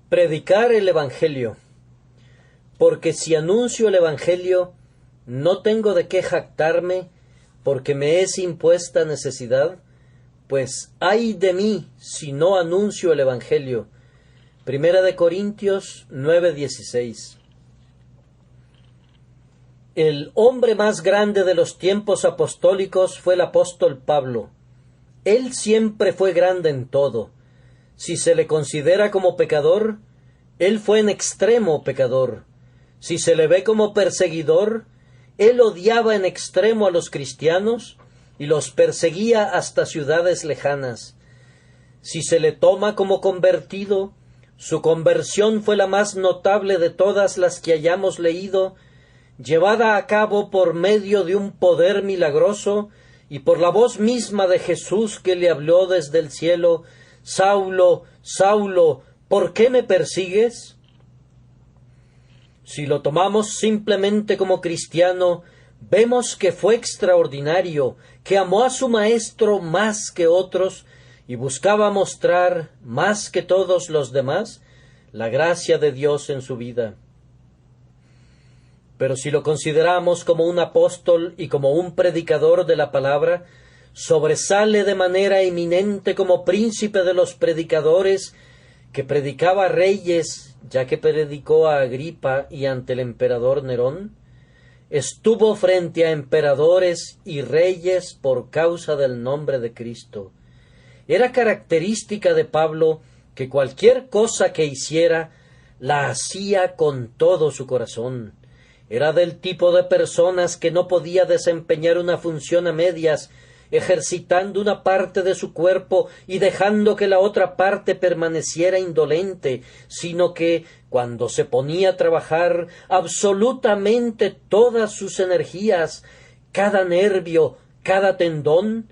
Predicar el Evangelio. Porque si anuncio el Evangelio, no tengo de qué jactarme, porque me es impuesta necesidad, pues ay de mí si no anuncio el Evangelio. Primera de Corintios 9:16. El hombre más grande de los tiempos apostólicos fue el apóstol Pablo. Él siempre fue grande en todo. Si se le considera como pecador, él fue en extremo pecador. Si se le ve como perseguidor, él odiaba en extremo a los cristianos y los perseguía hasta ciudades lejanas. Si se le toma como convertido, su conversión fue la más notable de todas las que hayamos leído, llevada a cabo por medio de un poder milagroso y por la voz misma de Jesús que le habló desde el cielo: Saulo, Saulo, ¿por qué me persigues? Si lo tomamos simplemente como cristiano, vemos que fue extraordinario, que amó a su maestro más que otros y buscaba mostrar, más que todos los demás, la gracia de Dios en su vida. Pero si lo consideramos como un apóstol y como un predicador de la palabra, sobresale de manera eminente como príncipe de los predicadores, que predicaba a reyes, ya que predicó a Agripa y ante el emperador Nerón. Estuvo frente a emperadores y reyes por causa del nombre de Cristo. Era característica de Pablo que cualquier cosa que hiciera, la hacía con todo su corazón. Era del tipo de personas que no podía desempeñar una función a medias, ejercitando una parte de su cuerpo y dejando que la otra parte permaneciera indolente, sino que, cuando se ponía a trabajar, absolutamente todas sus energías, cada nervio, cada tendón,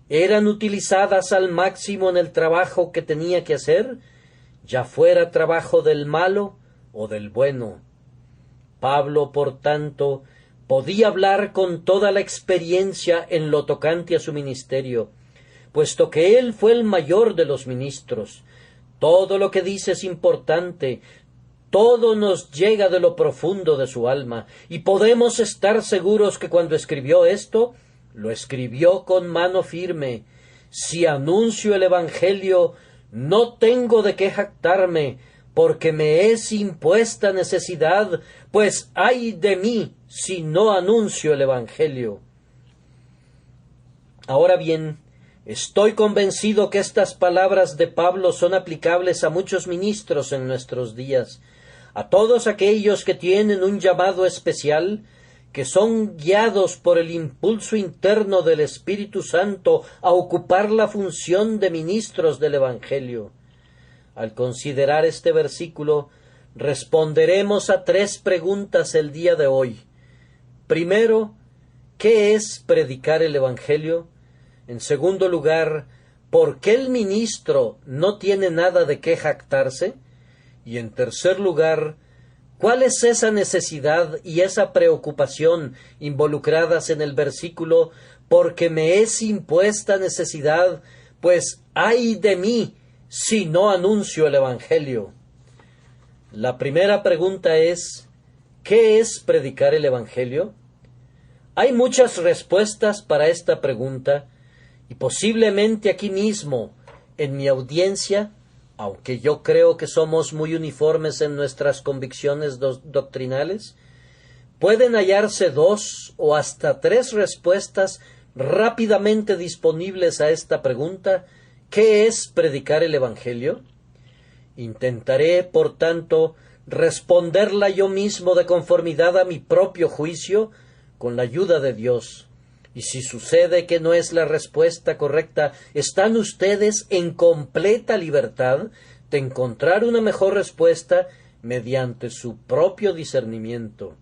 eran utilizadas al máximo en el trabajo que tenía que hacer, ya fuera trabajo del malo o del bueno. Pablo, por tanto, podía hablar con toda la experiencia en lo tocante a su ministerio, puesto que él fue el mayor de los ministros. Todo lo que dice es importante, todo nos llega de lo profundo de su alma, y podemos estar seguros que cuando escribió esto, lo escribió con mano firme. Si anuncio el Evangelio, no tengo de qué jactarme, porque me es impuesta necesidad, pues ay de mí si no anuncio el Evangelio. Ahora bien, estoy convencido que estas palabras de Pablo son aplicables a muchos ministros en nuestros días, a todos aquellos que tienen un llamado especial, que son guiados por el impulso interno del Espíritu Santo a ocupar la función de ministros del Evangelio. Al considerar este versículo, responderemos a 3 preguntas el día de hoy. Primero, ¿qué es predicar el Evangelio? En segundo lugar, ¿por qué el ministro no tiene nada de qué jactarse? Y en tercer lugar, ¿cuál es esa necesidad y esa preocupación involucradas en el versículo: porque me es impuesta necesidad, pues ay de mí si no anuncio el Evangelio? La primera pregunta es: ¿qué es predicar el Evangelio? Hay muchas respuestas para esta pregunta, y posiblemente aquí mismo, en mi audiencia, aunque yo creo que somos muy uniformes en nuestras convicciones doctrinales, pueden hallarse 2 o hasta 3 respuestas rápidamente disponibles a esta pregunta: ¿qué es predicar el Evangelio? Intentaré, por tanto, responderla yo mismo de conformidad a mi propio juicio, con la ayuda de Dios. Y si sucede que no es la respuesta correcta, están ustedes en completa libertad de encontrar una mejor respuesta mediante su propio discernimiento.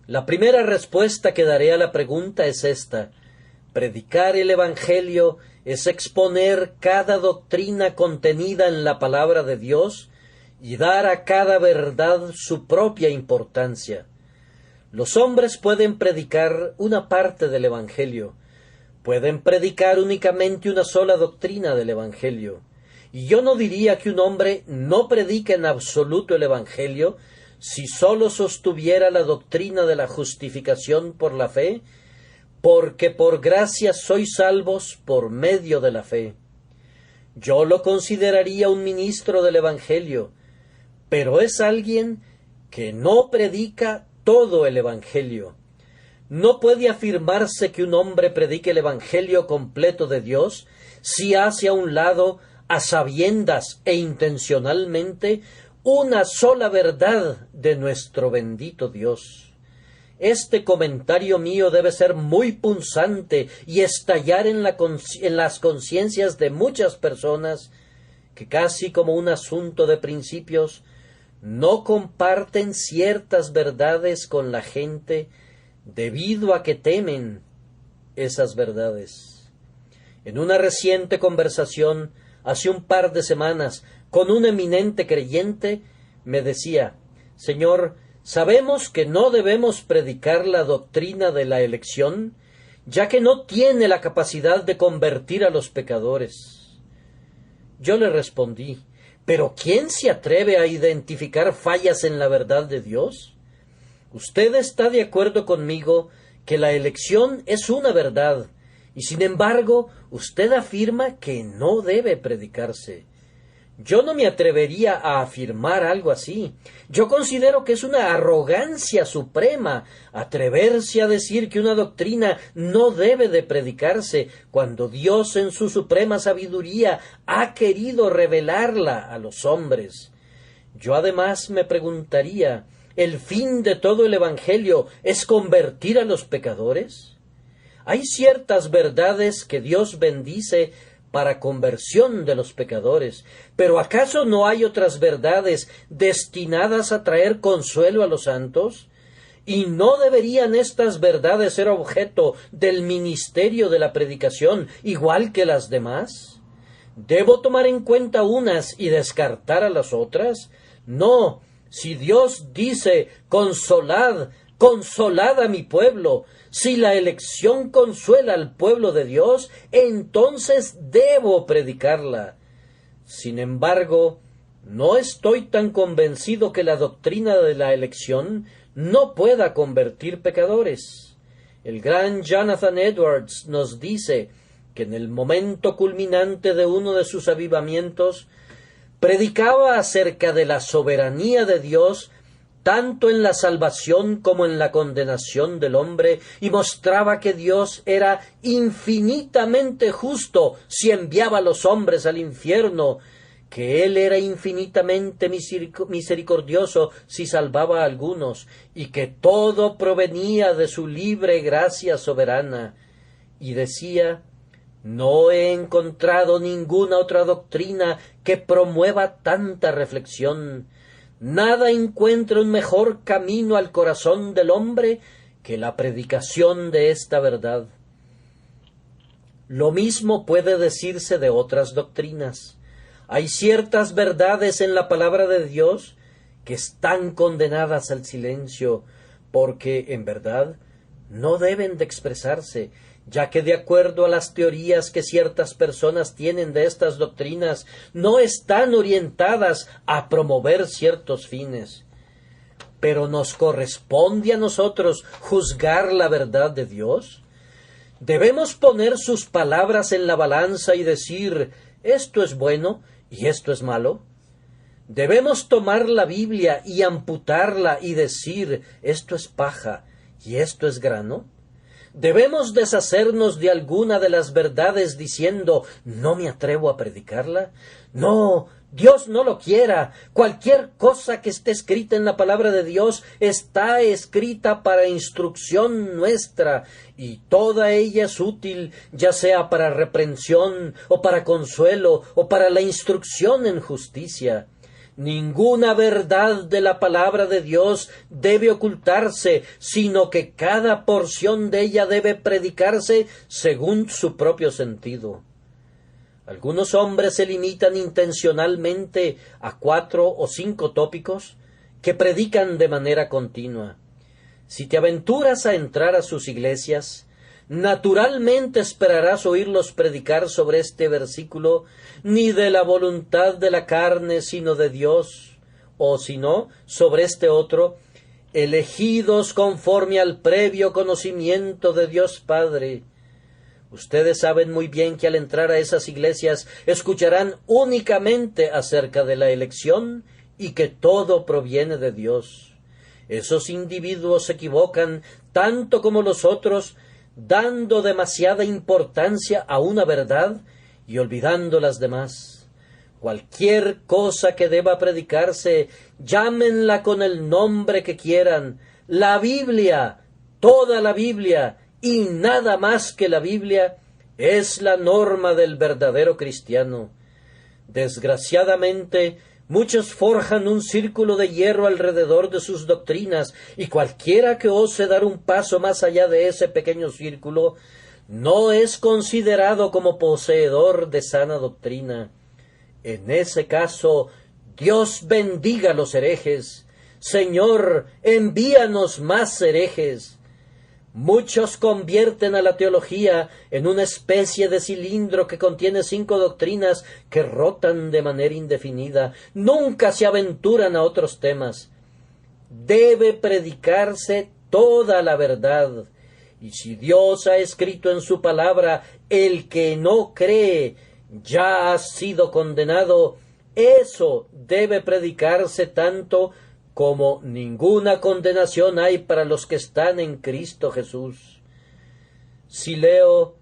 La primera respuesta que daré a la pregunta es esta: predicar el Evangelio es exponer cada doctrina contenida en la palabra de Dios y dar a cada verdad su propia importancia. Los hombres pueden predicar una parte del Evangelio, pueden predicar únicamente una sola doctrina del Evangelio, Y yo no diría que un hombre no predica en absoluto el Evangelio si sólo sostuviera la doctrina de la justificación por la fe, porque por gracia sois salvos por medio de la fe. Yo lo consideraría un ministro del Evangelio, pero es alguien que no predica todo el Evangelio. No puede afirmarse que un hombre predique el Evangelio completo de Dios si hace a un lado, a sabiendas e intencionalmente, una sola verdad de nuestro bendito Dios. Este comentario mío debe ser muy punzante y estallar en las conciencias de muchas personas que, casi como un asunto de principios, no comparten ciertas verdades con la gente debido a que temen esas verdades. En una reciente conversación, hace un par de semanas, con un eminente creyente, me decía: Señor, sabemos que no debemos predicar la doctrina de la elección, ya que no tiene la capacidad de convertir a los pecadores. Yo le respondí: ¿pero quién se atreve a identificar fallas en la verdad de Dios? Usted está de acuerdo conmigo que la elección es una verdad, y sin embargo, usted afirma que no debe predicarse. Yo no me atrevería a afirmar algo así. Yo considero que es una arrogancia suprema atreverse a decir que una doctrina no debe de predicarse cuando Dios en su suprema sabiduría ha querido revelarla a los hombres. Yo además me preguntaría, ¿el fin de todo el Evangelio es convertir a los pecadores? Hay ciertas verdades que Dios bendice para conversión de los pecadores, pero ¿acaso no hay otras verdades destinadas a traer consuelo a los santos? ¿Y no deberían estas verdades ser objeto del ministerio de la predicación, igual que las demás? ¿Debo tomar en cuenta unas y descartar a las otras? No, si Dios dice: consolad, consolad a mi pueblo, si la elección consuela al pueblo de Dios, entonces debo predicarla. Sin embargo, no estoy tan convencido que la doctrina de la elección no pueda convertir pecadores. El gran Jonathan Edwards nos dice que en el momento culminante de uno de sus avivamientos, predicaba acerca de la soberanía de Dios tanto en la salvación como en la condenación del hombre, y mostraba que Dios era infinitamente justo si enviaba a los hombres al infierno, que Él era infinitamente misericordioso si salvaba a algunos, y que todo provenía de su libre gracia soberana. Y decía: no he encontrado ninguna otra doctrina que promueva tanta reflexión. Nada encuentra un mejor camino al corazón del hombre que la predicación de esta verdad. Lo mismo puede decirse de otras doctrinas. Hay ciertas verdades en la palabra de Dios que están condenadas al silencio, porque, en verdad, no deben de expresarse, ya que de acuerdo a las teorías que ciertas personas tienen de estas doctrinas, no están orientadas a promover ciertos fines. Pero ¿nos corresponde a nosotros juzgar la verdad de Dios? ¿Debemos poner sus palabras en la balanza y decir: esto es bueno y esto es malo? ¿Debemos tomar la Biblia y amputarla y decir: esto es paja y esto es grano? ¿Debemos deshacernos de alguna de las verdades diciendo: no me atrevo a predicarla? No, Dios no lo quiera. Cualquier cosa que esté escrita en la palabra de Dios está escrita para instrucción nuestra, y toda ella es útil, ya sea para reprensión, o para consuelo, o para la instrucción en justicia. Ninguna verdad de la palabra de Dios debe ocultarse, sino que cada porción de ella debe predicarse según su propio sentido. Algunos hombres se limitan intencionalmente a 4 o 5 tópicos que predican de manera continua. Si te aventuras a entrar a sus iglesias, naturalmente esperarás oírlos predicar sobre este versículo, ni de la voluntad de la carne, sino de Dios, o si no, sobre este otro, elegidos conforme al previo conocimiento de Dios Padre. Ustedes saben muy bien que al entrar a esas iglesias escucharán únicamente acerca de la elección y que todo proviene de Dios. Esos individuos se equivocan tanto como los otros, dando demasiada importancia a una verdad y olvidando las demás. Cualquier cosa que deba predicarse, llámenla con el nombre que quieran. La Biblia, toda la Biblia, y nada más que la Biblia, es la norma del verdadero cristiano. Desgraciadamente, muchos forjan un círculo de hierro alrededor de sus doctrinas, y cualquiera que ose dar un paso más allá de ese pequeño círculo, no es considerado como poseedor de sana doctrina. En ese caso, Dios bendiga a los herejes. Señor, envíanos más herejes. Muchos convierten a la teología en una especie de cilindro que contiene 5 doctrinas que rotan de manera indefinida. Nunca se aventuran a otros temas. Debe predicarse toda la verdad. Y si Dios ha escrito en su palabra, el que no cree ya ha sido condenado, eso debe predicarse tanto como ninguna condenación hay para los que están en Cristo Jesús. Si leo,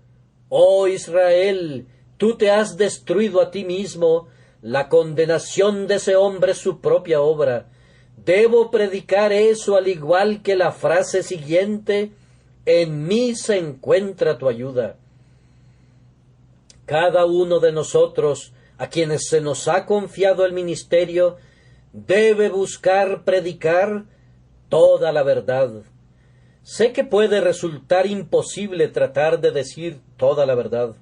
oh Israel, tú te has destruido a ti mismo, la condenación de ese hombre es su propia obra. Debo predicar eso al igual que la frase siguiente, en mí se encuentra tu ayuda. Cada uno de nosotros, a quienes se nos ha confiado el ministerio, debe buscar predicar toda la verdad. Sé que puede resultar imposible tratar de decir toda la verdad.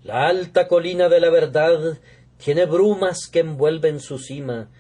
La alta colina de la verdad tiene brumas que envuelven su cima.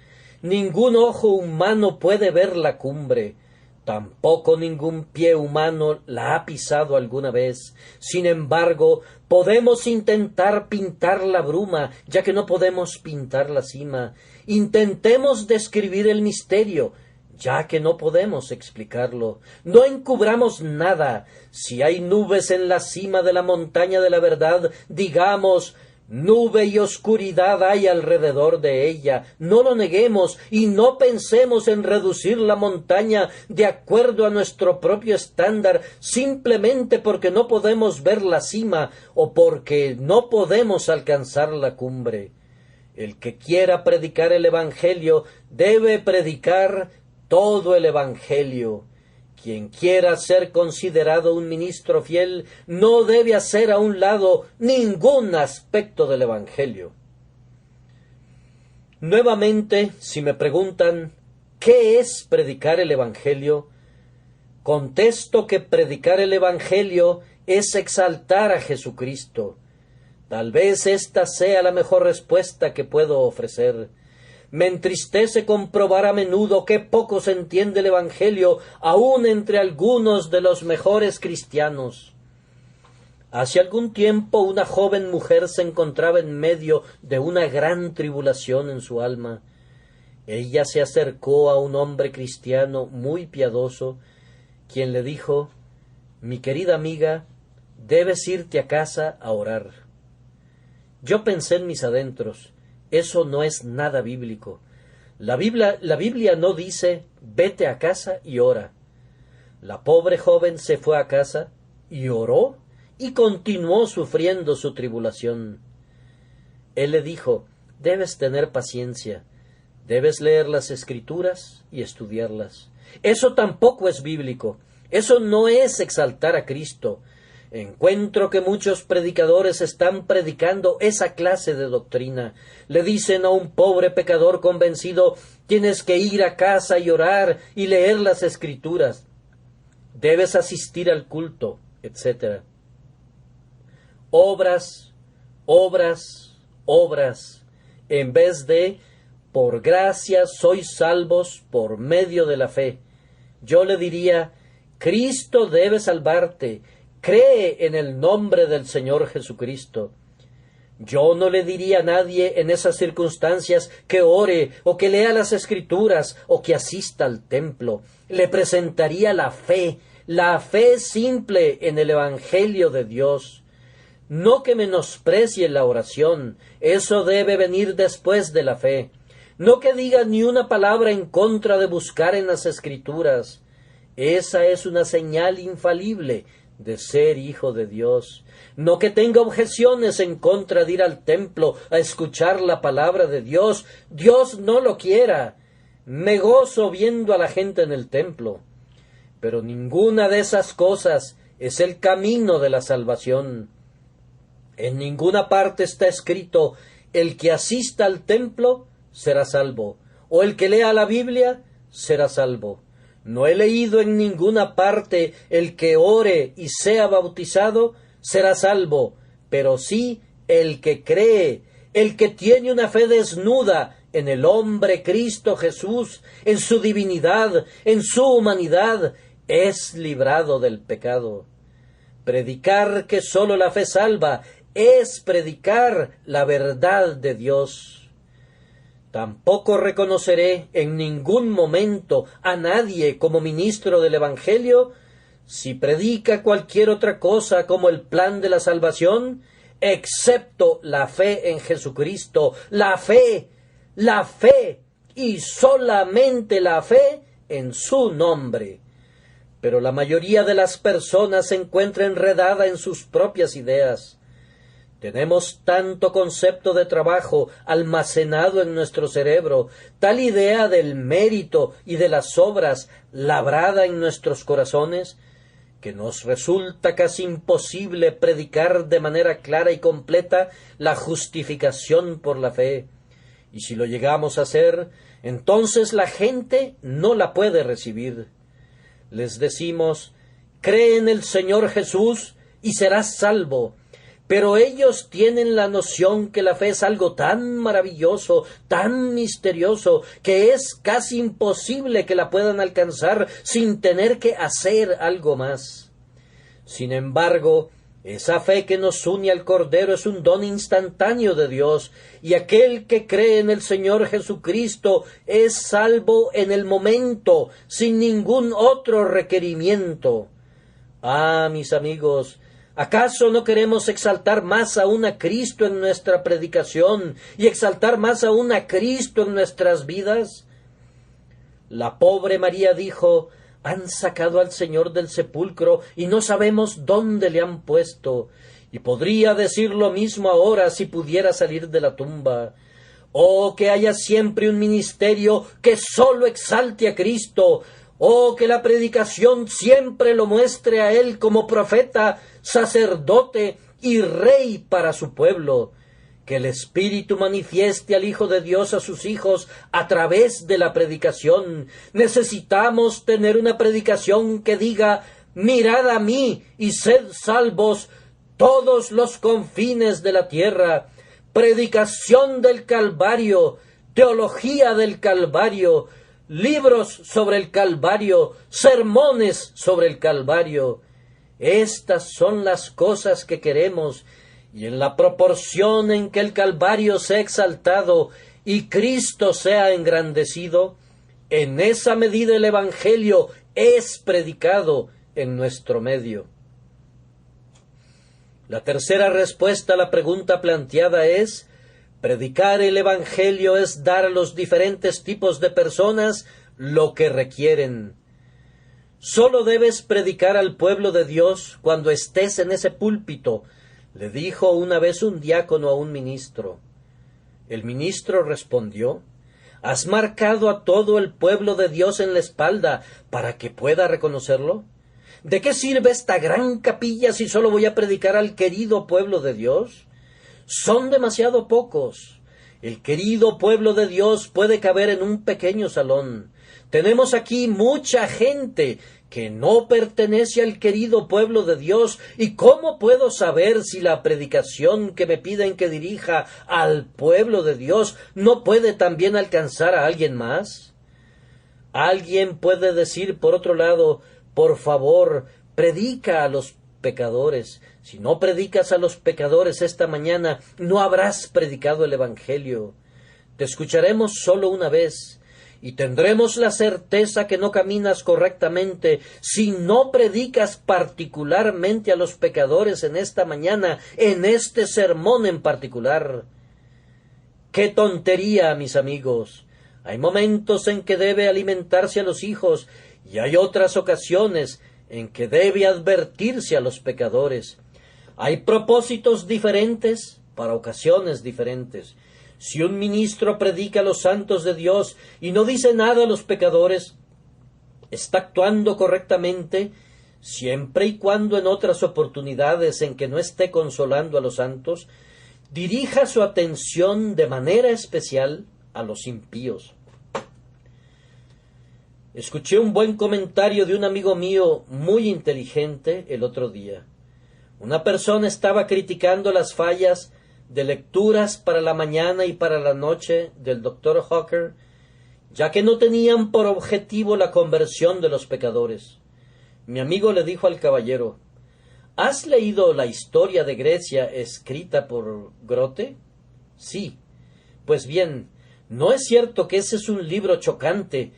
Ningún ojo humano puede ver la cumbre. Tampoco ningún pie humano la ha pisado alguna vez. Sin embargo, podemos intentar pintar la bruma, ya que no podemos pintar la cima. Intentemos describir el misterio, ya que no podemos explicarlo. No encubramos nada. Si hay nubes en la cima de la montaña de la verdad, digamos, nube y oscuridad hay alrededor de ella. No lo neguemos y no pensemos en reducir la montaña de acuerdo a nuestro propio estándar, simplemente porque no podemos ver la cima o porque no podemos alcanzar la cumbre. El que quiera predicar el Evangelio debe predicar todo el Evangelio. Quien quiera ser considerado un ministro fiel no debe hacer a un lado ningún aspecto del Evangelio. Nuevamente, si me preguntan ¿qué es predicar el Evangelio?, contesto que predicar el Evangelio es exaltar a Jesucristo. Tal vez esta sea la mejor respuesta que puedo ofrecer. Me entristece comprobar a menudo que poco se entiende el Evangelio, aun entre algunos de los mejores cristianos. Hace algún tiempo una joven mujer se encontraba en medio de una gran tribulación en su alma. Ella se acercó a un hombre cristiano muy piadoso, quien le dijo: «Mi querida amiga, debes irte a casa a orar». Yo pensé en mis adentros, eso no es nada bíblico. La Biblia no dice, vete a casa y ora. La pobre joven se fue a casa y oró y continuó sufriendo su tribulación. Él le dijo, debes tener paciencia, debes leer las Escrituras y estudiarlas. Eso tampoco es bíblico, eso no es exaltar a Cristo. Encuentro que muchos predicadores están predicando esa clase de doctrina. Le dicen a un pobre pecador convencido, tienes que ir a casa y orar y leer las Escrituras. Debes asistir al culto, etc. Obras, obras, obras, en vez de, por gracia sois salvos por medio de la fe. Yo le diría, Cristo debe salvarte. Cree en el nombre del Señor Jesucristo. Yo no le diría a nadie en esas circunstancias que ore o que lea las Escrituras o que asista al templo. Le presentaría la fe simple en el Evangelio de Dios. No que menosprecie la oración, eso debe venir después de la fe. No que diga ni una palabra en contra de buscar en las Escrituras. Esa es una señal infalible de ser hijo de Dios. No que tenga objeciones en contra de ir al templo a escuchar la palabra de Dios. Dios no lo quiera. Me gozo viendo a la gente en el templo. Pero ninguna de esas cosas es el camino de la salvación. En ninguna parte está escrito: el que asista al templo será salvo, o el que lea la Biblia será salvo. No he leído en ninguna parte: el que ore y sea bautizado será salvo, pero sí el que cree, el que tiene una fe desnuda en el hombre Cristo Jesús, en su divinidad, en su humanidad, es librado del pecado. Predicar que sólo la fe salva es predicar la verdad de Dios. Tampoco reconoceré en ningún momento a nadie como ministro del Evangelio si predica cualquier otra cosa como el plan de la salvación, excepto la fe en Jesucristo, la fe y solamente la fe en su nombre. Pero la mayoría de las personas se encuentra enredada en sus propias ideas. Tenemos tanto concepto de trabajo almacenado en nuestro cerebro, tal idea del mérito y de las obras labrada en nuestros corazones, que nos resulta casi imposible predicar de manera clara y completa la justificación por la fe. Y si lo llegamos a hacer, entonces la gente no la puede recibir. Les decimos: cree en el Señor Jesús y serás salvo. Pero ellos tienen la noción que la fe es algo tan maravilloso, tan misterioso, que es casi imposible que la puedan alcanzar sin tener que hacer algo más. Sin embargo, esa fe que nos une al Cordero es un don instantáneo de Dios, y aquel que cree en el Señor Jesucristo es salvo en el momento, sin ningún otro requerimiento. Ah, mis amigos, ¿acaso no queremos exaltar más aún a Cristo en nuestra predicación y exaltar más aún a Cristo en nuestras vidas? La pobre María dijo: han sacado al Señor del sepulcro y no sabemos dónde le han puesto. Y podría decir lo mismo ahora si pudiera salir de la tumba. Oh, que haya siempre un ministerio que sólo exalte a Cristo. Oh, que la predicación siempre lo muestre a Él como profeta, sacerdote y rey para su pueblo. Que el Espíritu manifieste al Hijo de Dios a sus hijos a través de la predicación. Necesitamos tener una predicación que diga: mirad a mí y sed salvos todos los confines de la tierra. Predicación del Calvario, teología del Calvario, libros sobre el Calvario, sermones sobre el Calvario. Estas son las cosas que queremos, y en la proporción en que el Calvario sea exaltado y Cristo sea engrandecido, en esa medida el Evangelio es predicado en nuestro medio. La tercera respuesta a la pregunta planteada es: predicar el Evangelio es dar a los diferentes tipos de personas lo que requieren. Solo debes predicar al pueblo de Dios cuando estés en ese púlpito, le dijo una vez un diácono a un ministro. El ministro respondió: ¿has marcado a todo el pueblo de Dios en la espalda para que pueda reconocerlo? ¿De qué sirve esta gran capilla si solo voy a predicar al querido pueblo de Dios? Son demasiado pocos. El querido pueblo de Dios puede caber en un pequeño salón. Tenemos aquí mucha gente que no pertenece al querido pueblo de Dios, ¿y cómo puedo saber si la predicación que me piden que dirija al pueblo de Dios no puede también alcanzar a alguien más? Alguien puede decir, por otro lado: Por favor, predica a los pecadores. Si no predicas a los pecadores esta mañana, no habrás predicado el Evangelio. Te escucharemos solo una vez, y tendremos la certeza que no caminas correctamente si no predicas particularmente a los pecadores en esta mañana, en este sermón en particular. ¡Qué tontería, mis amigos! Hay momentos en que debe alimentarse a los hijos, y hay otras ocasiones en que debe advertirse a los pecadores. Hay propósitos diferentes para ocasiones diferentes. Si un ministro predica a los santos de Dios y no dice nada a los pecadores, está actuando correctamente siempre y cuando en otras oportunidades en que no esté consolando a los santos, dirija su atención de manera especial a los impíos. Escuché un buen comentario de un amigo mío muy inteligente el otro día. Una persona estaba criticando las fallas de lecturas para la mañana y para la noche del Dr. Hawker, ya que no tenían por objetivo la conversión de los pecadores. Mi amigo le dijo al caballero: ¿has leído la historia de Grecia escrita por Grote? Sí. Pues bien, ¿no es cierto que ese es un libro chocante,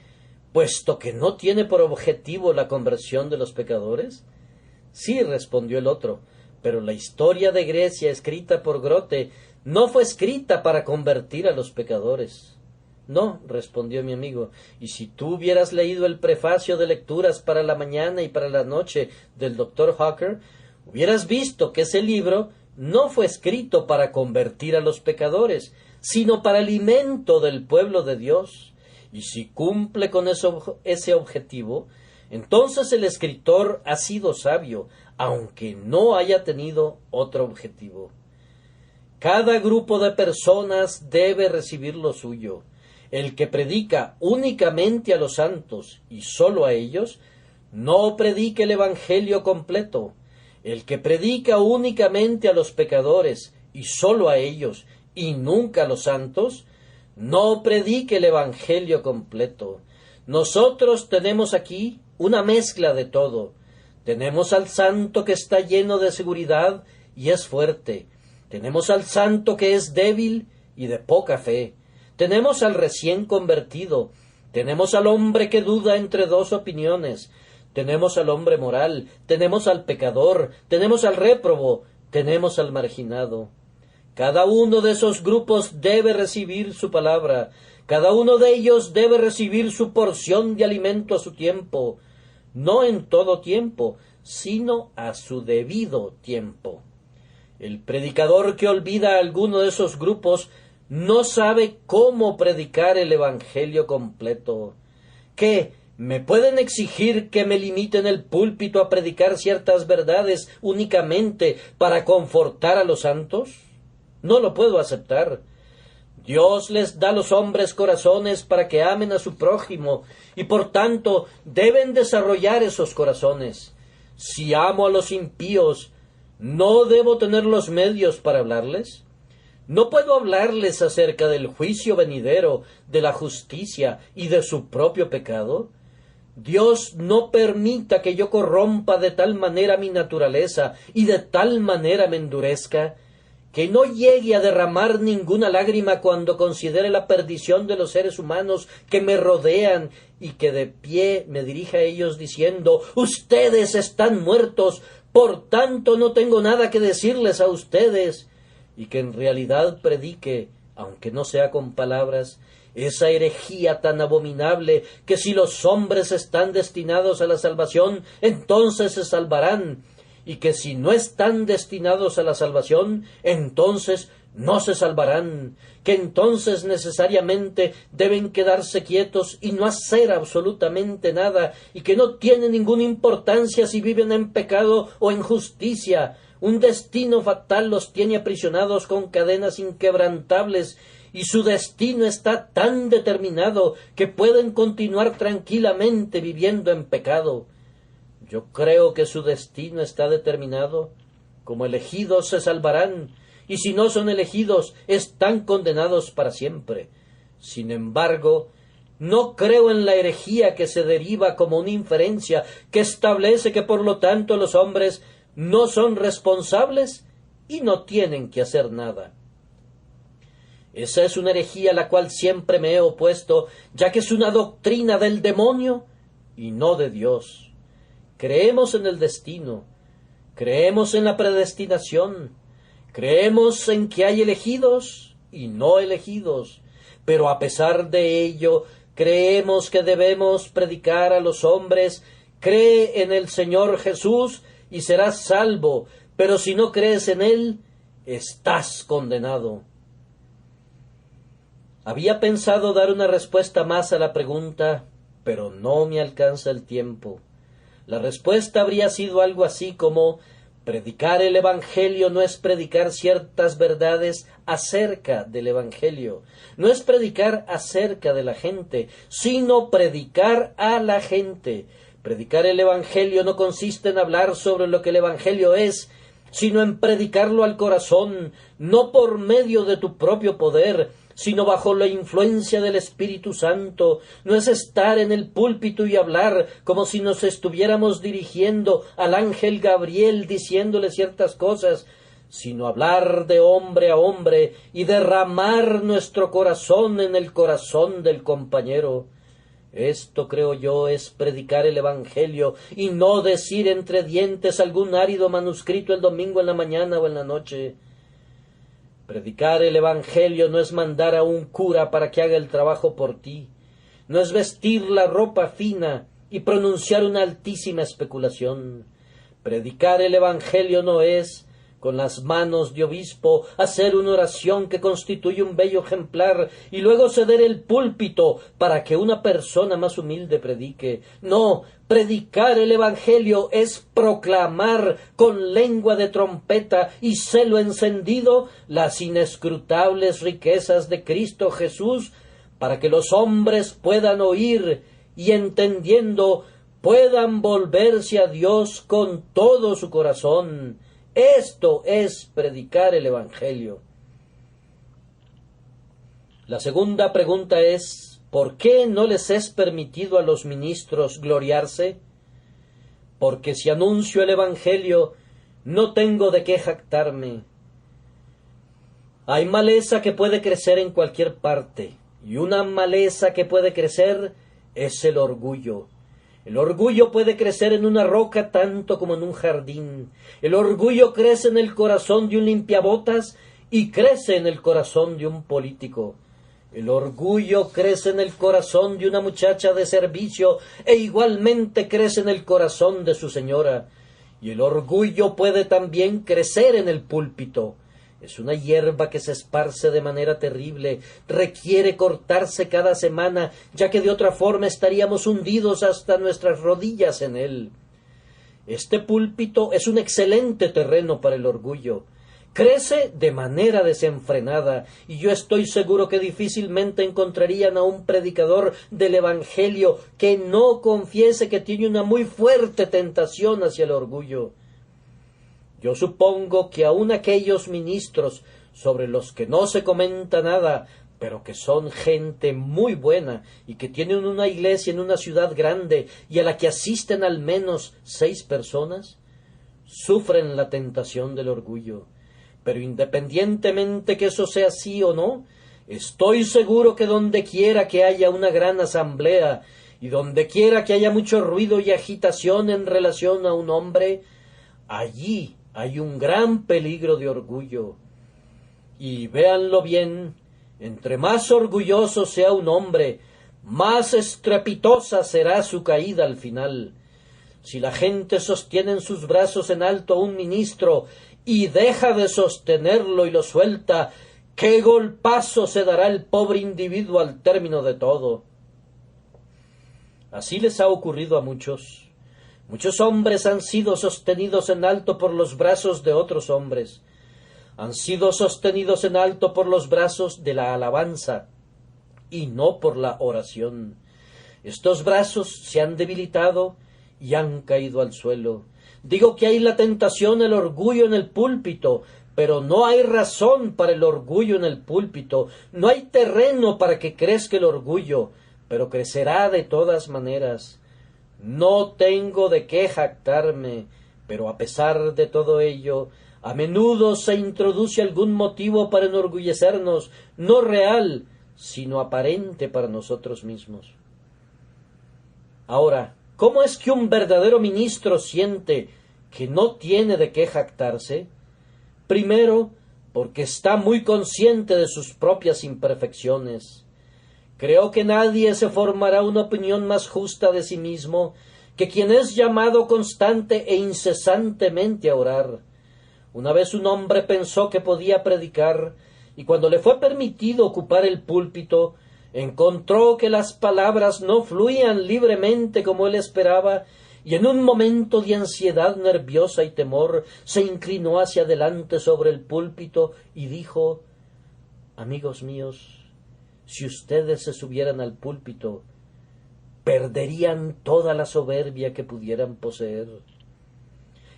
puesto que no tiene por objetivo la conversión de los pecadores? Sí, respondió el otro, pero la historia de Grecia escrita por Grote no fue escrita para convertir a los pecadores. No, respondió mi amigo, y si tú hubieras leído el prefacio de lecturas para la mañana y para la noche del Dr. Hawker, hubieras visto que ese libro no fue escrito para convertir a los pecadores, sino para alimento del pueblo de Dios. Y si cumple con ese objetivo, entonces el escritor ha sido sabio, aunque no haya tenido otro objetivo. Cada grupo de personas debe recibir lo suyo. El que predica únicamente a los santos y sólo a ellos, no predica el Evangelio completo. El que predica únicamente a los pecadores y sólo a ellos y nunca a los santos, no predica el Evangelio completo. Nosotros tenemos aquí una mezcla de todo. Tenemos al santo que está lleno de seguridad y es fuerte. Tenemos al santo que es débil y de poca fe. Tenemos al recién convertido. Tenemos al hombre que duda entre dos opiniones. Tenemos al hombre moral. Tenemos al pecador. Tenemos al réprobo. Tenemos al marginado. Cada uno de esos grupos debe recibir su palabra. Cada uno de ellos debe recibir su porción de alimento a su tiempo. No en todo tiempo, sino a su debido tiempo. El predicador que olvida a alguno de esos grupos no sabe cómo predicar el Evangelio completo. ¿Qué? ¿Me pueden exigir que me limite en el púlpito a predicar ciertas verdades únicamente para confortar a los santos? No lo puedo aceptar. Dios les da a los hombres corazones para que amen a su prójimo, y por tanto deben desarrollar esos corazones. Si amo a los impíos, ¿no debo tener los medios para hablarles? ¿No puedo hablarles acerca del juicio venidero, de la justicia y de su propio pecado? Dios no permita que yo corrompa de tal manera mi naturaleza y de tal manera me endurezca, que no llegue a derramar ninguna lágrima cuando considere la perdición de los seres humanos que me rodean, y que de pie me dirija a ellos diciendo: ustedes están muertos, por tanto no tengo nada que decirles a ustedes, y que en realidad predique, aunque no sea con palabras, esa herejía tan abominable que si los hombres están destinados a la salvación, entonces se salvarán, y que si no están destinados a la salvación, entonces no se salvarán, que entonces necesariamente deben quedarse quietos y no hacer absolutamente nada, y que no tiene ninguna importancia si viven en pecado o en justicia. Un destino fatal los tiene aprisionados con cadenas inquebrantables, y su destino está tan determinado que pueden continuar tranquilamente viviendo en pecado. Yo creo que su destino está determinado. Como elegidos se salvarán, y si no son elegidos, están condenados para siempre. Sin embargo, No creo en la herejía que se deriva como una inferencia que establece que por lo tanto los hombres no son responsables y no tienen que hacer nada. Esa es una herejía a la cual siempre me he opuesto, ya que es una doctrina del demonio y no de Dios. Creemos en el destino, creemos en la predestinación, creemos en que hay elegidos y no elegidos, pero a pesar de ello, creemos que debemos predicar a los hombres: cree en el Señor Jesús y serás salvo, pero si no crees en Él, estás condenado. Había pensado dar una respuesta más a la pregunta, pero no me alcanza el tiempo. La respuesta habría sido algo así como: predicar el Evangelio no es predicar ciertas verdades acerca del Evangelio, no es predicar acerca de la gente, sino predicar a la gente. Predicar el Evangelio no consiste en hablar sobre lo que el Evangelio es, sino en predicarlo al corazón, no por medio de tu propio poder, sino bajo la influencia del Espíritu Santo. No es estar en el púlpito y hablar como si nos estuviéramos dirigiendo al ángel Gabriel diciéndole ciertas cosas, sino hablar de hombre a hombre y derramar nuestro corazón en el corazón del compañero. Esto, creo yo, es predicar el Evangelio y no decir entre dientes algún árido manuscrito el domingo en la mañana o en la noche. Predicar el Evangelio no es mandar a un cura para que haga el trabajo por ti, no es vestir la ropa fina y pronunciar una altísima especulación. Predicar el Evangelio no es, con las manos de obispo, hacer una oración que constituye un bello ejemplar y luego ceder el púlpito para que una persona más humilde predique. No, predicar el Evangelio es proclamar con lengua de trompeta y celo encendido las inescrutables riquezas de Cristo Jesús, para que los hombres puedan oír y, entendiendo, puedan volverse a Dios con todo su corazón. Esto es predicar el Evangelio. La segunda pregunta es: ¿por qué no les es permitido a los ministros gloriarse? Porque si anuncio el Evangelio, no tengo de qué jactarme. Hay maleza que puede crecer en cualquier parte, y una maleza que puede crecer es el orgullo. El orgullo puede crecer en una roca tanto como en un jardín. El orgullo crece en el corazón de un limpiabotas y crece en el corazón de un político. El orgullo crece en el corazón de una muchacha de servicio e igualmente crece en el corazón de su señora. Y el orgullo puede también crecer en el púlpito. Es una hierba que se esparce de manera terrible, requiere cortarse cada semana, ya que de otra forma estaríamos hundidos hasta nuestras rodillas en él. Este púlpito es un excelente terreno para el orgullo. Crece de manera desenfrenada, y yo estoy seguro que difícilmente encontrarían a un predicador del Evangelio que no confiese que tiene una muy fuerte tentación hacia el orgullo. Yo supongo que aun aquellos ministros sobre los que no se comenta nada, pero que son gente muy buena y que tienen una iglesia en una ciudad grande y a la que asisten al menos 6 personas, sufren la tentación del orgullo. Pero independientemente que eso sea así o no, estoy seguro que donde quiera que haya una gran asamblea y donde quiera que haya mucho ruido y agitación en relación a un hombre, allí hay un gran peligro de orgullo. Y véanlo bien, entre más orgulloso sea un hombre, más estrepitosa será su caída al final. Si la gente sostiene en sus brazos en alto a un ministro y deja de sostenerlo y lo suelta, ¡qué golpazo se dará el pobre individuo al término de todo! Así les ha ocurrido a muchos. Muchos hombres han sido sostenidos en alto por los brazos de otros hombres. Han sido sostenidos en alto por los brazos de la alabanza y no por la oración. Estos brazos se han debilitado y han caído al suelo. Digo que hay la tentación al orgullo en el púlpito, pero no hay razón para el orgullo en el púlpito. No hay terreno para que crezca el orgullo. pero crecerá de todas maneras. No tengo de qué jactarme, pero a pesar de todo ello, a menudo se introduce algún motivo para enorgullecernos, no real, sino aparente para nosotros mismos. Ahora, ¿cómo es que un verdadero ministro siente que no tiene de qué jactarse? Primero, porque está muy consciente de sus propias imperfecciones. Creo que nadie se formará una opinión más justa de sí mismo que quien es llamado constante e incesantemente a orar. Una vez un hombre pensó que podía predicar, y cuando le fue permitido ocupar el púlpito, encontró que las palabras no fluían libremente como él esperaba, y en un momento de ansiedad nerviosa y temor se inclinó hacia adelante sobre el púlpito y dijo: «Amigos míos, si ustedes se subieran al púlpito, perderían toda la soberbia que pudieran poseer».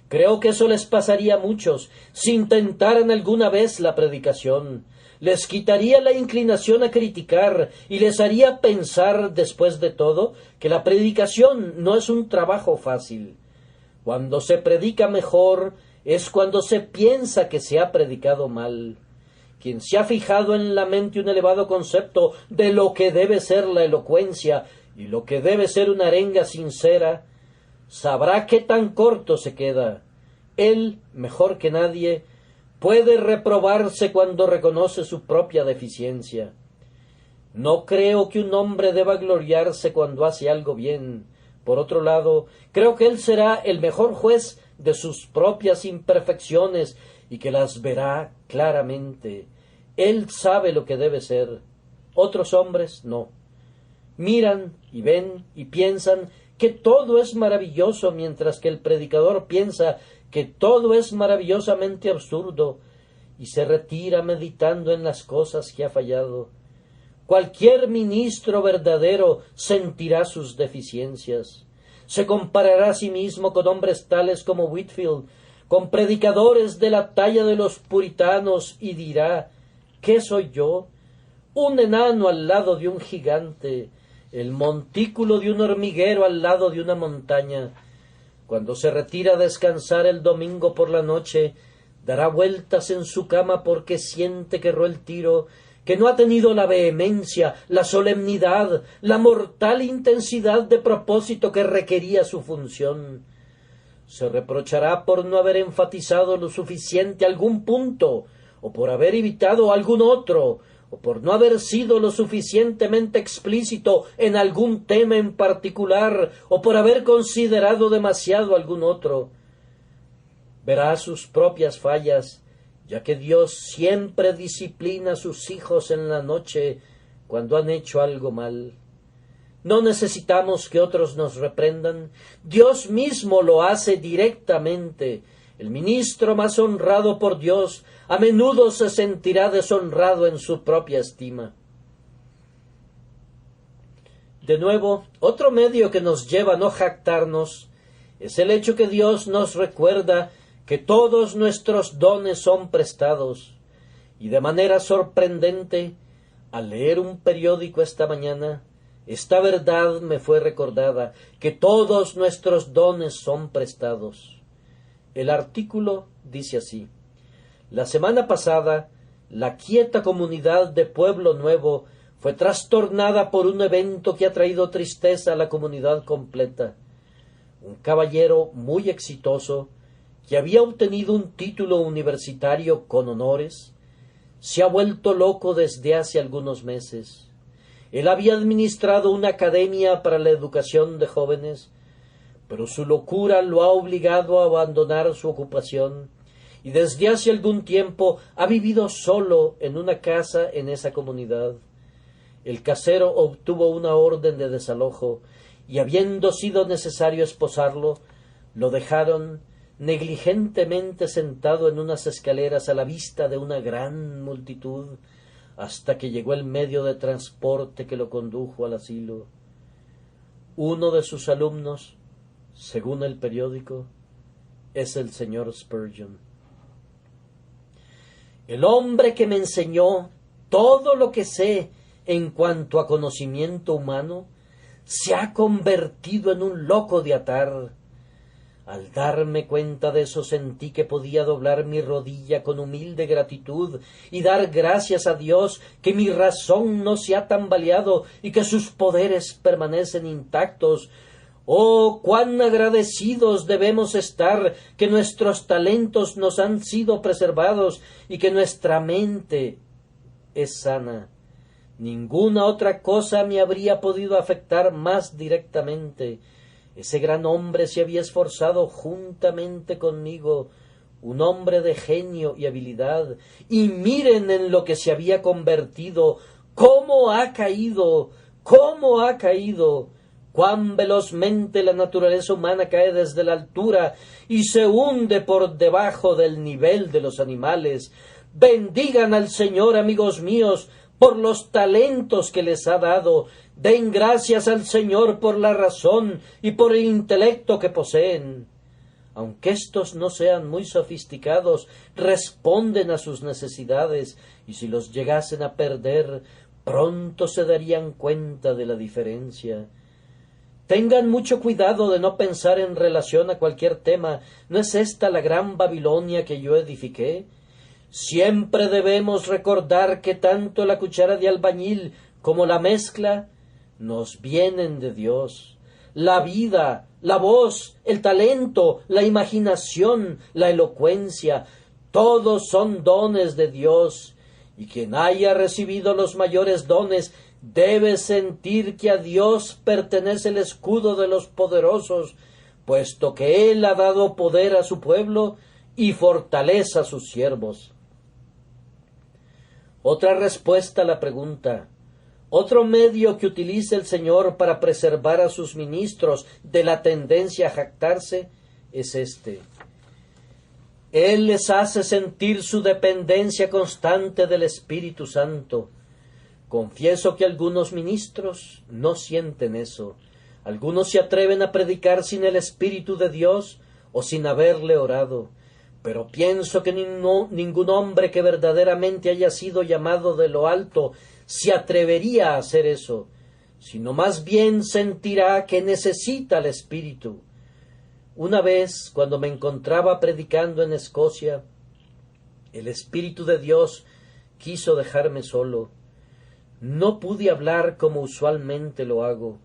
Creo que eso les pasaría a muchos si intentaran alguna vez la predicación. Les quitaría la inclinación a criticar y les haría pensar, después de todo, que la predicación no es un trabajo fácil. Cuando se predica mejor es cuando se piensa que se ha predicado mal. Quien se ha fijado en la mente un elevado concepto de lo que debe ser la elocuencia y lo que debe ser una arenga sincera, sabrá qué tan corto se queda. Él, mejor que nadie, puede reprobarse cuando reconoce su propia deficiencia. No creo que un hombre deba gloriarse cuando hace algo bien. Por otro lado, creo que él será el mejor juez de sus propias imperfecciones y que las verá claramente. Él sabe lo que debe ser. Otros hombres no. Miran y ven y piensan que todo es maravilloso, mientras que el predicador piensa que todo es maravillosamente absurdo y se retira meditando en las cosas que ha fallado. Cualquier ministro verdadero sentirá sus deficiencias. Se comparará a sí mismo con hombres tales como Whitefield, con predicadores de la talla de los puritanos, y dirá: ¿qué soy yo? Un enano al lado de un gigante, el montículo de un hormiguero al lado de una montaña. Cuando se retira a descansar el domingo por la noche, dará vueltas en su cama porque siente que erró el tiro, que no ha tenido la vehemencia, la solemnidad, la mortal intensidad de propósito que requería su función. Se reprochará por no haber enfatizado lo suficiente algún punto, o por haber evitado algún otro, o por no haber sido lo suficientemente explícito en algún tema en particular, o por haber considerado demasiado algún otro. Verá sus propias fallas, ya que Dios siempre disciplina a sus hijos en la noche cuando han hecho algo mal. No necesitamos que otros nos reprendan. Dios mismo lo hace directamente. El ministro más honrado por Dios a menudo se sentirá deshonrado en su propia estima. De nuevo, otro medio que nos lleva a no jactarnos es el hecho que Dios nos recuerda que todos nuestros dones son prestados. Y de manera sorprendente, al leer un periódico esta mañana, esta verdad me fue recordada, que todos nuestros dones son prestados. El artículo dice así: la semana pasada, la quieta comunidad de Pueblo Nuevo fue trastornada por un evento que ha traído tristeza a la comunidad completa. Un caballero muy exitoso, que había obtenido un título universitario con honores, se ha vuelto loco desde hace algunos meses. Él había administrado una academia para la educación de jóvenes, pero su locura lo ha obligado a abandonar su ocupación y desde hace algún tiempo ha vivido solo en una casa en esa comunidad. El casero obtuvo una orden de desalojo y, habiendo sido necesario esposarlo, lo dejaron negligentemente sentado en unas escaleras a la vista de una gran multitud, hasta que llegó el medio de transporte que lo condujo al asilo. Uno de sus alumnos, según el periódico, es el señor Spurgeon. El hombre que me enseñó todo lo que sé en cuanto a conocimiento humano, se ha convertido en un loco de atar. Al darme cuenta de eso sentí que podía doblar mi rodilla con humilde gratitud y dar gracias a Dios que mi razón no se ha tambaleado y que sus poderes permanecen intactos. Oh, cuán agradecidos debemos estar que nuestros talentos nos han sido preservados y que nuestra mente es sana. Ninguna otra cosa me habría podido afectar más directamente. Ese gran hombre se había esforzado juntamente conmigo, un hombre de genio y habilidad, y miren en lo que se había convertido, cómo ha caído, cómo ha caído, cuán velozmente la naturaleza humana cae desde la altura y se hunde por debajo del nivel de los animales. Bendigan al Señor, amigos míos, por los talentos que les ha dado. Den gracias al Señor por la razón y por el intelecto que poseen. Aunque estos no sean muy sofisticados, responden a sus necesidades, y si los llegasen a perder, pronto se darían cuenta de la diferencia. Tengan mucho cuidado de no pensar en relación a cualquier tema. ¿No es esta la gran Babilonia que yo edifiqué? Siempre debemos recordar que tanto la cuchara de albañil como la mezcla nos vienen de Dios. La vida, la voz, el talento, la imaginación, la elocuencia, todos son dones de Dios, y quien haya recibido los mayores dones debe sentir que a Dios pertenece el escudo de los poderosos, puesto que Él ha dado poder a su pueblo y fortaleza a sus siervos. Otra respuesta a la pregunta, otro medio que utiliza el Señor para preservar a sus ministros de la tendencia a jactarse es este. Él les hace sentir su dependencia constante del Espíritu Santo. Confieso que algunos ministros no sienten eso. Algunos se atreven a predicar sin el Espíritu de Dios o sin haberle orado. Pero pienso que ningún hombre que verdaderamente haya sido llamado de lo alto se atrevería a hacer eso, sino más bien sentirá que necesita el Espíritu. Una vez, cuando me encontraba predicando en Escocia, el Espíritu de Dios quiso dejarme solo. No pude hablar como usualmente lo hago.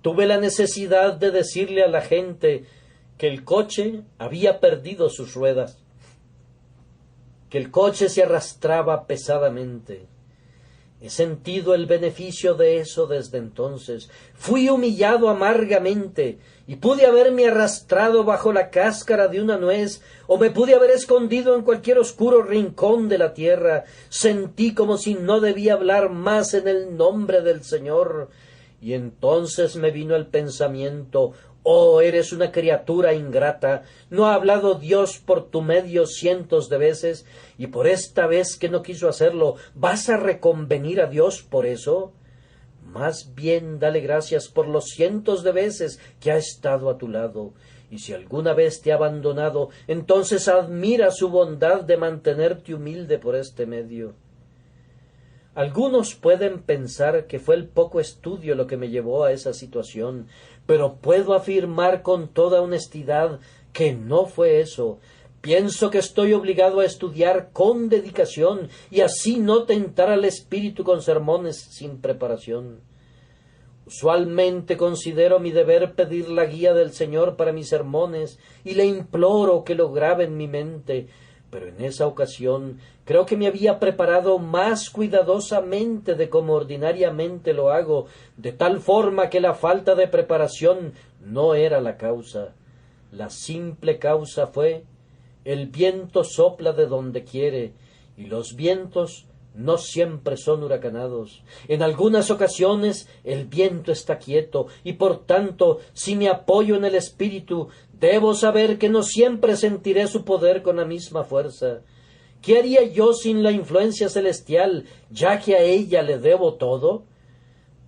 Tuve la necesidad de decirle a la gente que el coche había perdido sus ruedas, que el coche se arrastraba pesadamente. He sentido el beneficio de eso desde entonces. Fui humillado amargamente y pude haberme arrastrado bajo la cáscara de una nuez o me pude haber escondido en cualquier oscuro rincón de la tierra. Sentí como si no debía hablar más en el nombre del Señor. Y entonces me vino el pensamiento: oh, eres una criatura ingrata, ¿no ha hablado Dios por tu medio cientos de veces? Y por esta vez que no quiso hacerlo, ¿vas a reconvenir a Dios por eso? Más bien dale gracias por los cientos de veces que ha estado a tu lado. Y si alguna vez te ha abandonado, entonces admira su bondad de mantenerte humilde por este medio. Algunos pueden pensar que fue el poco estudio lo que me llevó a esa situación, pero puedo afirmar con toda honestidad que no fue eso. Pienso que estoy obligado a estudiar con dedicación y así no tentar al espíritu con sermones sin preparación. Usualmente considero mi deber pedir la guía del Señor para mis sermones y le imploro que lo grabe en mi mente, pero en esa ocasión creo que me había preparado más cuidadosamente de como ordinariamente lo hago, de tal forma que la falta de preparación no era la causa. La simple causa fue: el viento sopla de donde quiere, y los vientos no siempre son huracanados. En algunas ocasiones el viento está quieto, y por tanto, si me apoyo en el Espíritu, debo saber que no siempre sentiré su poder con la misma fuerza. ¿Qué haría yo sin la influencia celestial, ya que a ella le debo todo?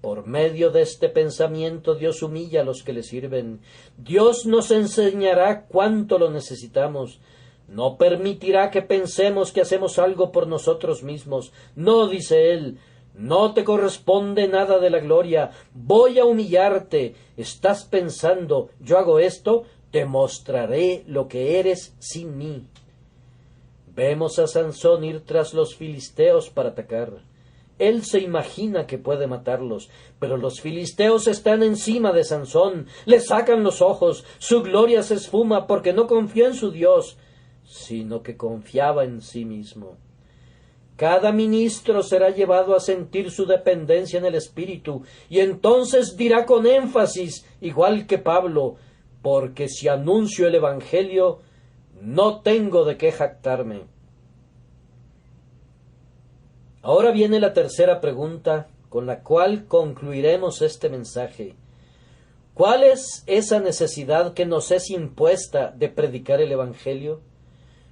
Por medio de este pensamiento Dios humilla a los que le sirven. Dios nos enseñará cuánto lo necesitamos. No permitirá que pensemos que hacemos algo por nosotros mismos. No, dice Él, No te corresponde nada de la gloria. Voy a humillarte. Estás pensando, yo hago esto, te mostraré lo que eres sin mí. Vemos a Sansón ir tras los filisteos para atacar. Él se imagina que puede matarlos, pero los filisteos están encima de Sansón, le sacan los ojos, su gloria se esfuma porque no confió en su Dios, sino que confiaba en sí mismo. Cada ministro será llevado a sentir su dependencia en el Espíritu, y entonces dirá con énfasis, igual que Pablo, porque si anuncio el Evangelio, no tengo de qué jactarme. Ahora viene la tercera pregunta, con la cual concluiremos este mensaje. ¿Cuál es esa necesidad que nos es impuesta de predicar el Evangelio?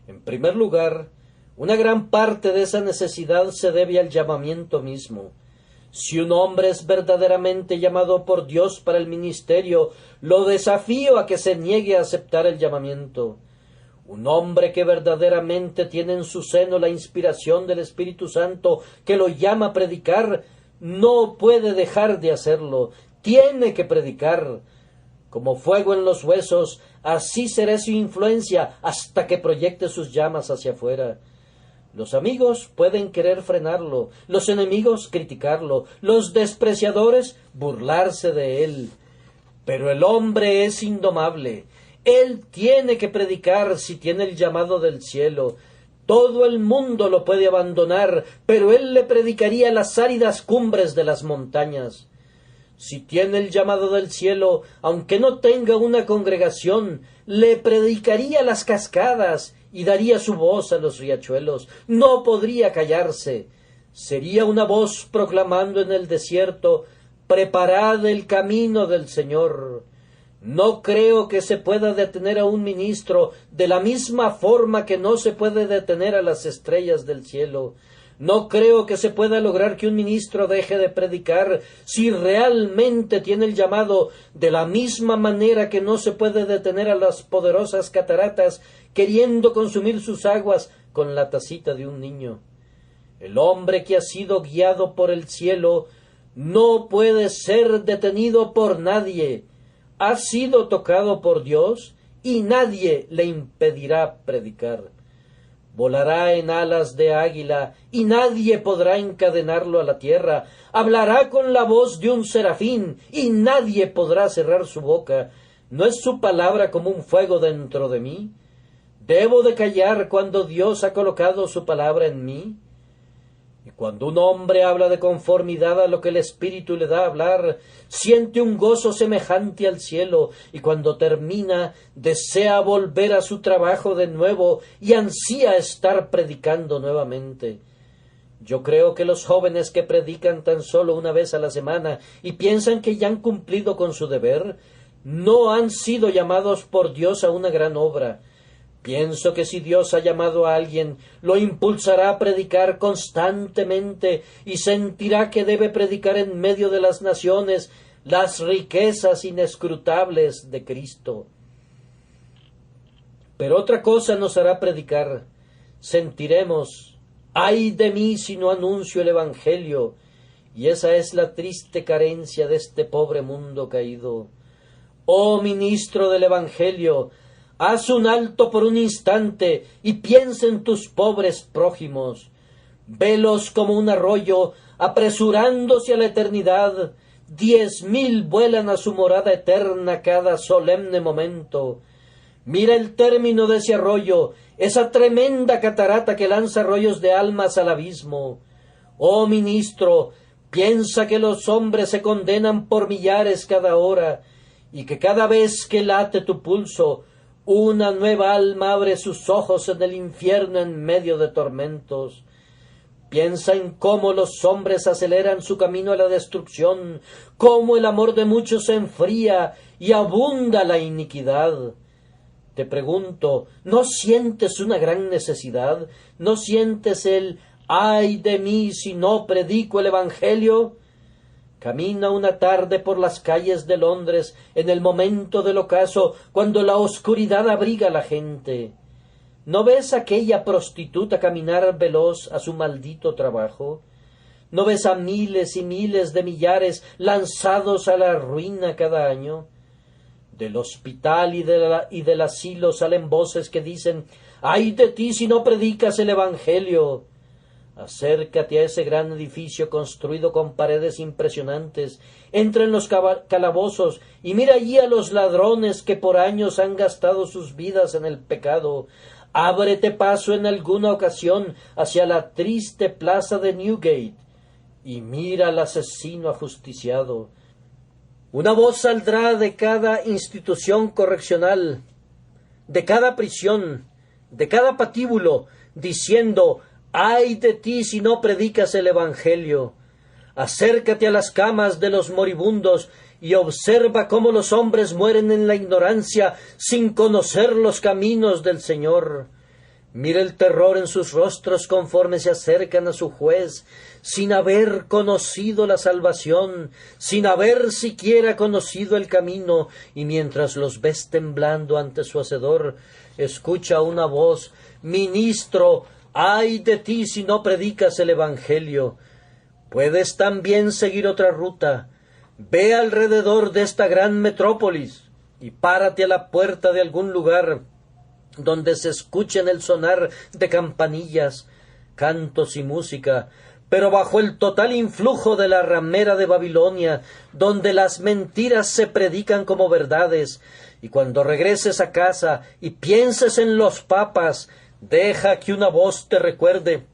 En primer lugar, una gran parte de esa necesidad se debe al llamamiento mismo. Si un hombre es verdaderamente llamado por Dios para el ministerio, lo desafío a que se niegue a aceptar el llamamiento. Un hombre que verdaderamente tiene en su seno la inspiración del Espíritu Santo que lo llama a predicar, no puede dejar de hacerlo, tiene que predicar. Como fuego en los huesos, así será su influencia hasta que proyecte sus llamas hacia afuera. Los amigos pueden querer frenarlo, los enemigos criticarlo, los despreciadores burlarse de él. Pero el hombre es indomable. Él tiene que predicar si tiene el llamado del cielo. Todo el mundo lo puede abandonar, pero él le predicaría las áridas cumbres de las montañas. Si tiene el llamado del cielo, aunque no tenga una congregación, le predicaría las cascadas y daría su voz a los riachuelos. No podría callarse. Sería una voz proclamando en el desierto: preparad el camino del Señor. No creo que se pueda detener a un ministro de la misma forma que no se puede detener a las estrellas del cielo. No creo que se pueda lograr que un ministro deje de predicar si realmente tiene el llamado, de la misma manera que no se puede detener a las poderosas cataratas queriendo consumir sus aguas con la tacita de un niño. El hombre que ha sido guiado por el cielo no puede ser detenido por nadie. Ha sido tocado por Dios y nadie le impedirá predicar. Volará en alas de águila y nadie podrá encadenarlo a la tierra. Hablará con la voz de un serafín y nadie podrá cerrar su boca. ¿No es su palabra como un fuego dentro de mí? ¿Debo de callar cuando Dios ha colocado su palabra en mí? Y cuando un hombre habla de conformidad a lo que el Espíritu le da a hablar, siente un gozo semejante al cielo, y cuando termina, desea volver a su trabajo de nuevo y ansía estar predicando nuevamente. Yo creo que los jóvenes que predican tan solo una vez a la semana y piensan que ya han cumplido con su deber, no han sido llamados por Dios a una gran obra. Pienso que si Dios ha llamado a alguien, lo impulsará a predicar constantemente y sentirá que debe predicar en medio de las naciones las riquezas inescrutables de Cristo. Pero otra cosa nos hará predicar. Sentiremos: ¡ay de mí si no anuncio el Evangelio! Y esa es la triste carencia de este pobre mundo caído. Oh ministro del Evangelio, haz un alto por un instante y piensa en tus pobres prójimos. Velos como un arroyo, apresurándose a la eternidad. 10,000 vuelan a su morada eterna cada solemne momento. Mira el término de ese arroyo, esa tremenda catarata que lanza arroyos de almas al abismo. Oh ministro, piensa que los hombres se condenan por millares cada hora, y que cada vez que late tu pulso, una nueva alma abre sus ojos en el infierno en medio de tormentos. Piensa en cómo los hombres aceleran su camino a la destrucción, cómo el amor de muchos se enfría y abunda la iniquidad. Te pregunto, ¿no sientes una gran necesidad? ¿No sientes el «ay de mí si no predico el Evangelio»? Camina una tarde por las calles de Londres en el momento del ocaso, cuando la oscuridad abriga a la gente. ¿No ves a aquella prostituta caminar veloz a su maldito trabajo? ¿No ves a miles y miles de millares lanzados a la ruina cada año? Del hospital y del asilo salen voces que dicen: ¡ay de ti si no predicas el Evangelio! Acércate a ese gran edificio construido con paredes impresionantes, entra en los calabozos y mira allí a los ladrones que por años han gastado sus vidas en el pecado. Ábrete paso en alguna ocasión hacia la triste plaza de Newgate y mira al asesino ajusticiado. Una voz saldrá de cada institución correccional, de cada prisión, de cada patíbulo, diciendo: ¡ay de ti si no predicas el Evangelio! Acércate a las camas de los moribundos y observa cómo los hombres mueren en la ignorancia sin conocer los caminos del Señor. Mira el terror en sus rostros conforme se acercan a su juez, sin haber conocido la salvación, sin haber siquiera conocido el camino, y mientras los ves temblando ante su hacedor, escucha una voz: ministro, ¡ay de ti si no predicas el Evangelio! Puedes también seguir otra ruta. Ve alrededor de esta gran metrópolis y párate a la puerta de algún lugar donde se escuchen el sonar de campanillas, cantos y música, pero bajo el total influjo de la ramera de Babilonia, donde las mentiras se predican como verdades. Y cuando regreses a casa y pienses en los papas, deja que una voz te recuerde: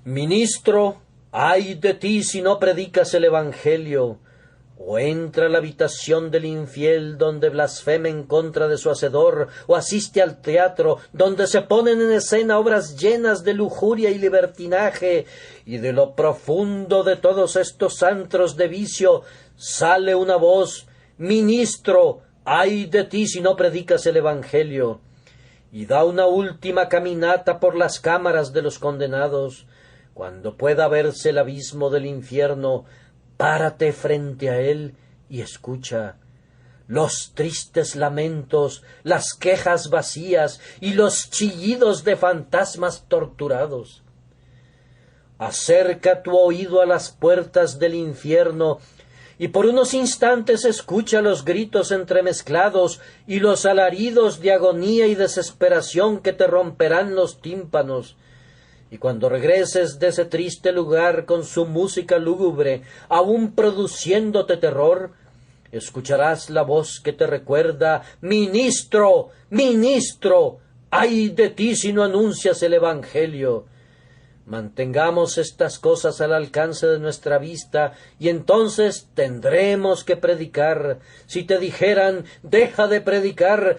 ministro, ¡ay de ti si no predicas el Evangelio! O entra a la habitación del infiel donde blasfema en contra de su hacedor, o asiste al teatro donde se ponen en escena obras llenas de lujuria y libertinaje, y de lo profundo de todos estos antros de vicio sale una voz: ministro, ¡ay de ti si no predicas el Evangelio! Y da una última caminata por las cámaras de los condenados. Cuando pueda verse el abismo del infierno, párate frente a él y escucha los tristes lamentos, las quejas vacías y los chillidos de fantasmas torturados. Acerca tu oído a las puertas del infierno y por unos instantes escucha los gritos entremezclados y los alaridos de agonía y desesperación que te romperán los tímpanos. Y cuando regreses de ese triste lugar con su música lúgubre, aún produciéndote terror, escucharás la voz que te recuerda: ministro, ministro, ¡ay de ti si no anuncias el Evangelio! Mantengamos estas cosas al alcance de nuestra vista, y entonces tendremos que predicar. Si te dijeran: deja de predicar,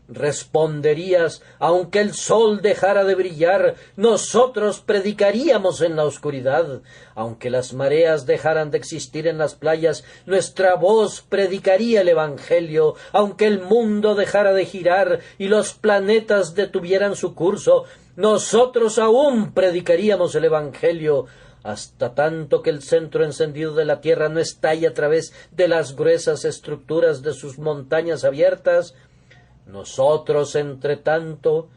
responderías: aunque el sol dejara de brillar, nosotros predicaríamos en la oscuridad. Aunque las mareas dejaran de existir en las playas, nuestra voz predicaría el Evangelio. Aunque el mundo dejara de girar y los planetas detuvieran su curso, nosotros aún predicaríamos el Evangelio, hasta tanto que el centro encendido de la tierra no estalle a través de las gruesas estructuras de sus montañas abiertas. Nosotros, entre tanto,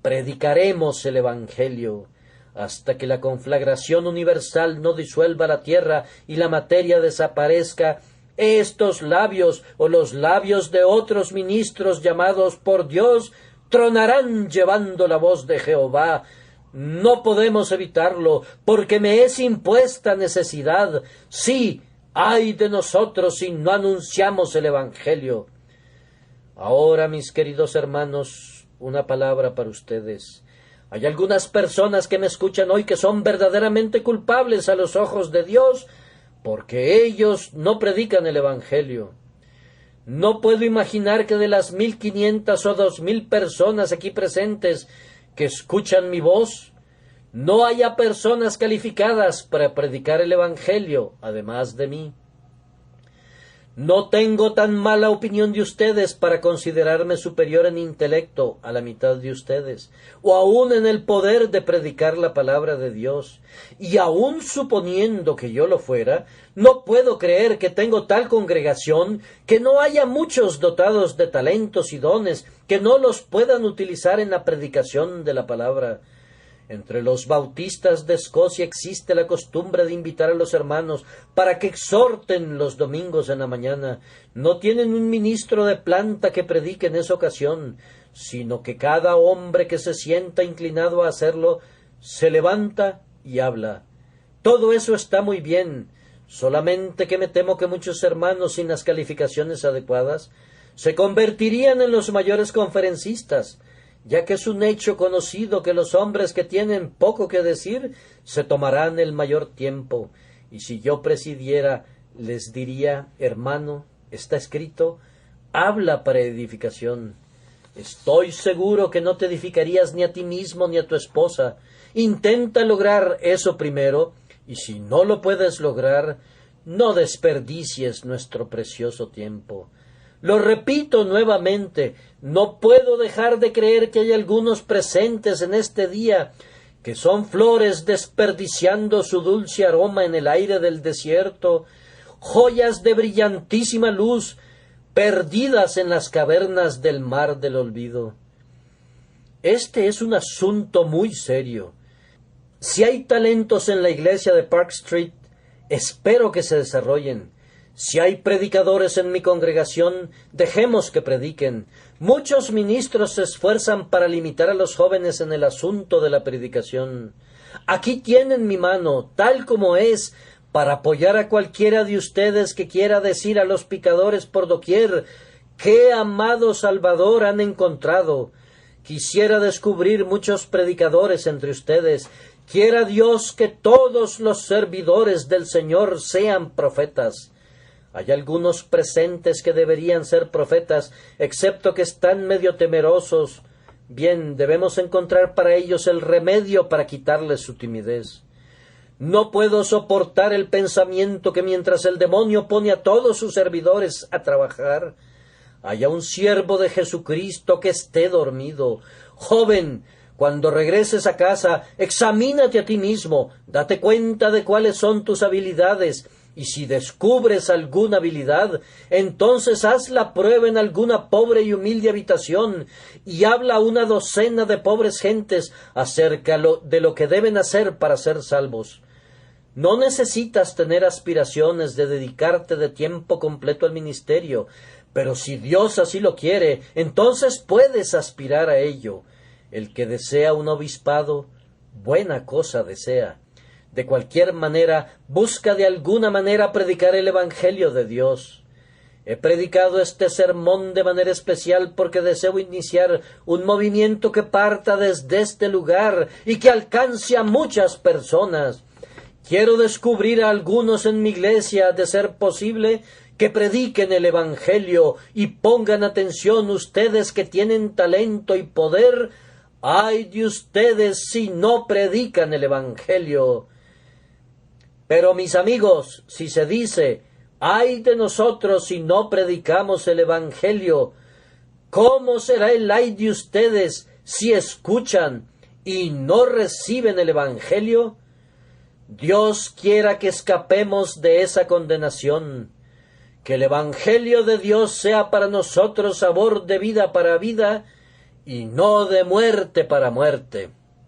predicaremos el Evangelio, hasta que la conflagración universal no disuelva la tierra y la materia desaparezca. Estos labios, o los labios de otros ministros llamados por Dios, tronarán llevando la voz de Jehová. No podemos evitarlo, porque me es impuesta necesidad. Sí, ay de nosotros si no anunciamos el Evangelio. Ahora, mis queridos hermanos, una palabra para ustedes. Hay algunas personas que me escuchan hoy que son verdaderamente culpables a los ojos de Dios, porque ellos no predican el Evangelio. No puedo imaginar que de las 1,500 o 2,000 personas aquí presentes que escuchan mi voz, no haya personas calificadas para predicar el Evangelio, además de mí. No tengo tan mala opinión de ustedes para considerarme superior en intelecto a la mitad de ustedes, o aún en el poder de predicar la palabra de Dios. Y aún suponiendo que yo lo fuera, no puedo creer que tengo tal congregación que no haya muchos dotados de talentos y dones que no los puedan utilizar en la predicación de la palabra. Entre los bautistas de Escocia existe la costumbre de invitar a los hermanos para que exhorten los domingos en la mañana. No tienen un ministro de planta que predique en esa ocasión, sino que cada hombre que se sienta inclinado a hacerlo se levanta y habla. Todo eso está muy bien, solamente que me temo que muchos hermanos sin las calificaciones adecuadas se convertirían en los mayores conferencistas, ya que es un hecho conocido que los hombres que tienen poco que decir se tomarán el mayor tiempo, y si yo presidiera les diría: hermano, está escrito, habla para edificación. Estoy seguro que no te edificarías ni a ti mismo ni a tu esposa. Intenta lograr eso primero, y si no lo puedes lograr, no desperdicies nuestro precioso tiempo. Lo repito nuevamente, no puedo dejar de creer que hay algunos presentes en este día que son flores desperdiciando su dulce aroma en el aire del desierto, joyas de brillantísima luz perdidas en las cavernas del mar del olvido. Este es un asunto muy serio. Si hay talentos en la iglesia de Park Street, espero que se desarrollen. Si hay predicadores en mi congregación, dejemos que prediquen. Muchos ministros se esfuerzan para limitar a los jóvenes en el asunto de la predicación. Aquí tienen mi mano, tal como es, para apoyar a cualquiera de ustedes que quiera decir a los pecadores por doquier: ¡qué amado Salvador han encontrado! Quisiera descubrir muchos predicadores entre ustedes. Quiera Dios que todos los servidores del Señor sean profetas. Hay algunos presentes que deberían ser profetas, excepto que están medio temerosos. Bien, debemos encontrar para ellos el remedio para quitarles su timidez. No puedo soportar el pensamiento que mientras el demonio pone a todos sus servidores a trabajar, haya un siervo de Jesucristo que esté dormido. Joven, cuando regreses a casa, examínate a ti mismo, date cuenta de cuáles son tus habilidades, y si descubres alguna habilidad, entonces haz la prueba en alguna pobre y humilde habitación, y habla a una docena de pobres gentes acerca de lo que deben hacer para ser salvos. No necesitas tener aspiraciones de dedicarte de tiempo completo al ministerio, pero si Dios así lo quiere, entonces puedes aspirar a ello. El que desea un obispado, buena cosa desea. De cualquier manera, busca de alguna manera predicar el Evangelio de Dios. He predicado este sermón de manera especial porque deseo iniciar un movimiento que parta desde este lugar y que alcance a muchas personas. Quiero descubrir a algunos en mi iglesia, de ser posible, que prediquen el Evangelio, y pongan atención ustedes que tienen talento y poder. ¡Ay de ustedes si no predican el Evangelio! Pero mis amigos, si se dice: ¡ay de nosotros si no predicamos el Evangelio!, ¿cómo será el ay de ustedes si escuchan y no reciben el Evangelio? Dios quiera que escapemos de esa condenación. Que el Evangelio de Dios sea para nosotros sabor de vida para vida y no de muerte para muerte.